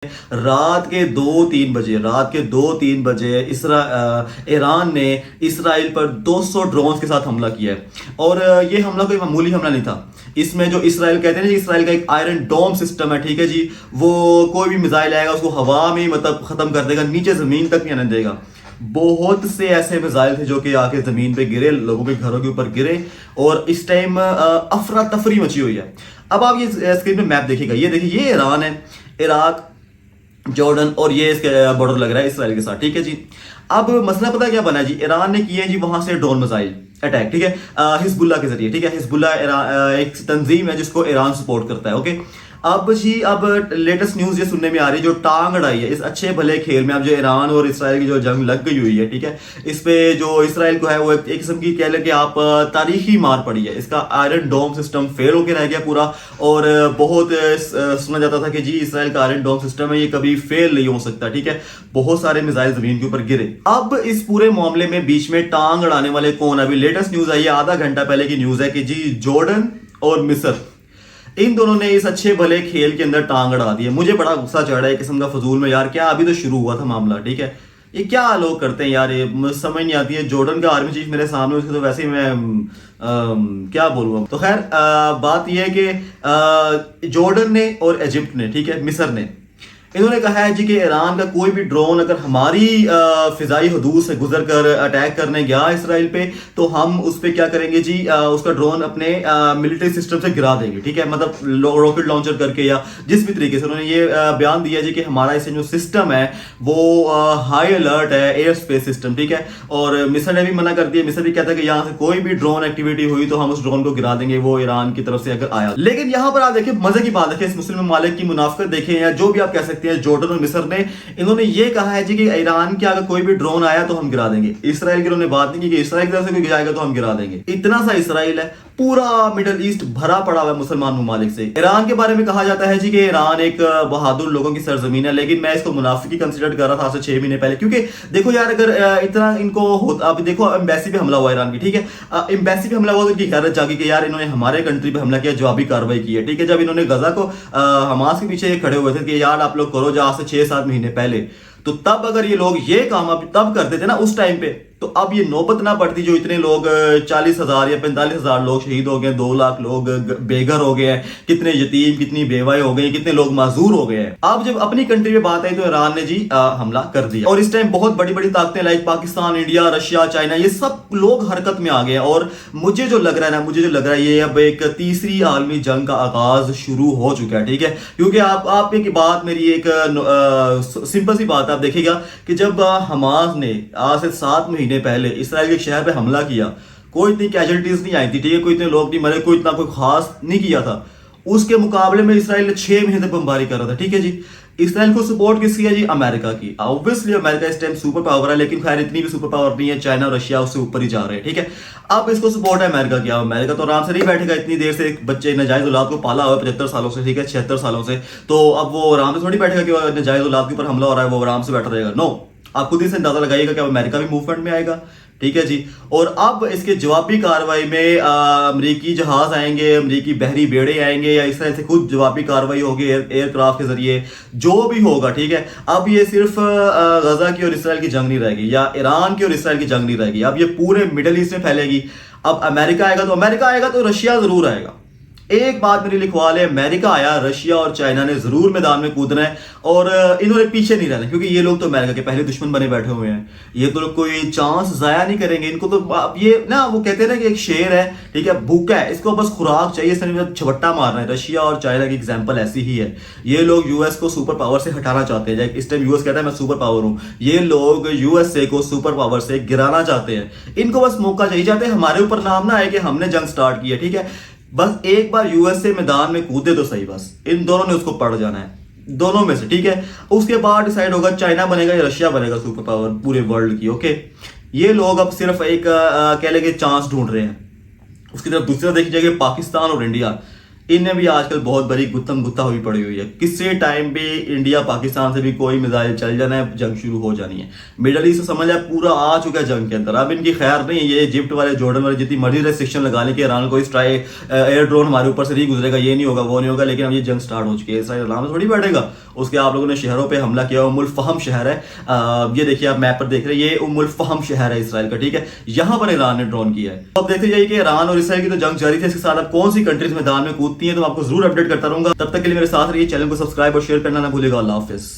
रात के 2-3 बजे ईरान ने इसराइल पर 200 ड्रोन्स के साथ हमला किया है। और ये हमला कोई मामूली हमला नहीं था। इसमें जो इसराइल कहते हैं ना, इसराइल का एक आयरन डोम सिस्टम है, ठीक है जी, वो कोई भी मिसाइल आएगा उसको हवा में मतलब खत्म कर देगा, नीचे जमीन तक नहीं आने देगा। बहुत से ऐसे मिसाइल थे जो कि आके जमीन पे गिरे, लोगों के घरों के ऊपर गिरे, और इस टाइम अफरा तफरी मची हुई है। अब आप ये स्क्रीन पे मैप देखिएगा, ये देखिए, ये ईरान है, इराक, जॉर्डन, और ये इसके बॉर्डर लग रहा है इसराइल के साथ, ठीक है जी। अब मसला पता क्या बना है जी, ईरान ने किए जी वहां से ड्रोन मिसाइल अटैक, ठीक है, हिजबुल्ला के जरिए, ठीक है। हिजबुल्ला एक तंजीम है जिसको ईरान सपोर्ट करता है, ओके। अब जी, अब लेटेस्ट न्यूज ये सुनने में आ रही है, जो टांग अड़ाई है इस अच्छे भले खेल में, अब जो ईरान और इसराइल की जो जंग लग गई हुई है, ठीक है, इस पे जो इसराइल को है वो एक किस्म की कह लें कि आप तारीखी मार पड़ी है। इसका आयरन डोम सिस्टम फेल होकर रह गया पूरा, और बहुत सुना जाता था कि जी इसराइल का आयरन डोम सिस्टम है, ये कभी फेल नहीं हो सकता, ठीक है। बहुत सारे मिसाइल जमीन के ऊपर गिरे। अब इस पूरे मामले में बीच में टांग अड़ाने वाले कौन? अभी लेटेस्ट न्यूज आई है, आधा घंटा पहले की न्यूज है कि जी जॉर्डन और मिस्र, इन दोनों ने इस अच्छे भले खेल के अंदर टांग अड़ा दी है। मुझे बड़ा गुस्सा चढ़ रहा है किस्म का फजूल में, यार क्या अभी तो शुरू हुआ था मामला, ठीक है। ये क्या लोग करते हैं यार, ये समझ नहीं आती है। जॉर्डन का आर्मी चीफ मेरे सामने, उसके तो वैसे ही मैं क्या बोलूँ। तो खैर बात यह है कि जॉर्डन ने और इजिप्ट ने, ठीक है, मिस्र ने, इन्होंने कहा है जी कि ईरान का कोई भी ड्रोन अगर हमारी फिजाई हदूद से गुजर कर अटैक करने गया इसराइल पे, तो हम उस पर क्या करेंगे जी, उसका ड्रोन अपने मिलिट्री सिस्टम से गिरा देंगे, ठीक है, मतलब रॉकेट लॉन्चर करके या जिस भी तरीके से। उन्होंने ये बयान दिया जी कि हमारा इससे जो सिस्टम है वो हाई अलर्ट है, एयर स्पेस सिस्टम, ठीक है। और मिस्र ने भी मना कर दिया, मिस्र भी कहता है कि यहाँ से कोई भी ड्रोन एक्टिविटी हुई तो हम उस ड्रोन को गिरा देंगे, वो ईरान की तरफ से अगर आया। लेकिन यहाँ पर आप देखिए, मजे की बात देखिए, इस मुस्लिम ममालिक की मुनाफिकत देखें या जो भी आप कह सकते हैं, जॉर्डन और मिस्र ने, इन्होंने ये कहा है जी कि ईरान के अगर कोई भी ड्रोन आया तो हम गिरा देंगे। इसराइल की उन्होंने बात नहीं की कि इसराइल की तरफ से कोई जाएगा तो हम गिरा देंगे। इतना सा इसराइल है, पूरा मिडिल ईस्ट भरा पड़ा हुआ है मुसलमान ममालिक से। ईरान के बारे में कहा जाता है जी कि ईरान एक बहादुर लोगों की सरजमीन है, लेकिन मैं इसको मुनाफिकी कंसिडर कर रहा था आज से 6 महीने पहले, क्योंकि देखो यार, अगर इतना इनको होता, अब देखो एम्बेसी पे हमला हुआ ईरान की, ठीक है, एम्बेसी पे हमला हुआ तो इनकी हैरत जागी कि यार इन्होंने हमारे कंट्री पे हमला किया, जवाबी कार्रवाई की है, ठीक है। जब इन्होंने गजा को हमास के पीछे खड़े हुए थे कि यार आप लोग करो जो, आज से 6-7 महीने पहले, तो तब अगर ये लोग ये काम अब तब करते थे ना उस टाइम पे, तो अब ये नौबत ना पड़ती जो इतने लोग 40,000 या 45,000 लोग शहीद हो गए, 2 लाख लोग बेघर हो गए हैं, कितने यतीम, कितनी बेवाएं हो गई, कितने लोग माजूर हो गए हैं। अब जब अपनी कंट्री में बात आई तो ईरान ने जी हमला कर दिया, और इस टाइम बहुत बड़ी बड़ी ताकतें like Pakistan, India, Russia, China, ये सब लोग हरकत में आ गए। और मुझे जो लग रहा है ये अब एक तीसरी आलमी जंग का आगाज शुरू हो चुका है, ठीक है। क्योंकि आप एक बात, मेरी एक सिंपल सी बात आप देखिएगा कि जब हमास ने आज से 7 महीने पहले इसराइल के शहर पे हमला किया, कोई इतनी कैजुअलिटीज नहीं आई थी, ठीक है, कोई इतने लोग नहीं मरे, कोई इतना कोई खास नहीं किया था। उसके मुकाबले में इसराइल 6 महीने तक बमबारी कर रहा था, ठीक है जी। इसराइल को सपोर्ट किसकी है जी? अमेरिका की। ऑब्वियसली अमेरिका इस टाइम सुपर पावर है, लेकिन खैर इतनी भी सुपर पावर नहीं है, चाइना और रशिया उससे ऊपर ही जा रहे हैं, ठीक है। अब इसको सपोर्ट है अमेरिका की। अमेरिका तो आराम से नहीं बैठेगा, इतनी देर से एक बच्चे नजायज औलाद को पाला हुआ है 75 सालों से, ठीक है, 76 सालों से, तो अब वो आराम से थोड़ी बैठेगा कि नजायज औलाद के ऊपर हमला हो रहा है वो आराम से बैठा रहेगा। नो, आप खुद ही से अंदाजा लगाइएगा कि अमेरिका भी मूवमेंट में आएगा, ठीक है जी। और अब इसके जवाबी कार्रवाई में अमरीकी जहाज आएंगे, अमरीकी बहरी बेड़े आएंगे, या इसराइल से खुद जवाबी कार्रवाई होगी एयरक्राफ्ट के जरिए, जो भी होगा, ठीक है। अब ये सिर्फ गजा की और इसराइल की जंग नहीं रहेगी, या ईरान की और इसराइल की जंग नहीं रहेगी, अब ये पूरे मिडिल ईस्ट में फैलेगी। अब अमेरिका आएगा तो रशिया जरूर आएगा। एक बात मेरी लिखवा ले, अमेरिका आया, रशिया और चाइना ने जरूर मैदान में कूदना है, और इन्होंने पीछे नहीं रहना, क्योंकि ये लोग तो अमेरिका के पहले दुश्मन बने बैठे हुए हैं। ये तो कोई चांस जाया नहीं करेंगे इनको। तो अब ये ना, वो कहते हैं ना कि एक शेर है, ठीक है, भूखा है, इसको बस खुराक चाहिए, इसने छवट्टा मारना है। रशिया और चाइना की एग्जाम्पल ऐसी ही है। ये लोग यूएस को सुपर पावर से हटाना चाहते हैं। इस टाइम यूएस कहता है मैं सुपर पावर हूं, ये लोग यूएसए को सुपर पावर से गिराना चाहते हैं। इनको बस मौका चाहिए, चाहते हैं हमारे ऊपर नाम ना आए कि हमने जंग स्टार्ट की है, ठीक है। बस एक बार यूएसए मैदान में कूदे तो सही, बस इन दोनों ने उसको पड़ जाना है, दोनों में से, ठीक है। उसके बाद डिसाइड होगा चाइना बनेगा या रशिया बनेगा सुपर पावर पूरे वर्ल्ड की, ओके। ये लोग अब सिर्फ एक कह लेंगे चांस ढूंढ रहे हैं। उसकी तरफ दूसरी तरफ देखी जाएगी पाकिस्तान और इंडिया। इनमें भी आजकल बहुत बड़ी गुत्थम गुत्था हुई पड़ी हुई है। किसी टाइम भी इंडिया पाकिस्तान से भी कोई मिसाइल चल जाना है, जंग शुरू हो जानी है। मिडल ईस्ट समझ लिया पूरा आ चुका है जंग के अंदर। अब इनकी खैर नहीं है, ये इजिप्ट वाले जॉर्डन वाले जितनी मर्जी रेस्ट्रिक्शन लगा लें कि ईरान को स्ट्राइक एयर ड्रोन हमारे ऊपर से नहीं गुजरेगा, ये नहीं होगा, वो नहीं होगा, लेकिन अब ये जंग स्टार्ट हो चुकी है। इसराइल आराम से थोड़ी बैठेगा। उसके आप लोगों ने शहरों पे हमला किया। उमुल फहम शहर है, ये देखिए आप मैप पर देख रहे हैं, ये उमुल फहम शहर है इसराइल का, ठीक है। यहां पर ईरान ने ड्रोन किया है। अब देखते जाइए कि ईरान और इसराइल की तो जंग जारी थी, इसके साथ अब कौन सी कंट्रीज मैदान में कूदती हैं, तो आपको जरूर अपडेट करता रहूंगा। तब तक के लिए मेरे साथ रहिए, चैनल को सब्सक्राइब और शेयर करना ना भूलेगा। अल्लाह हाफिज।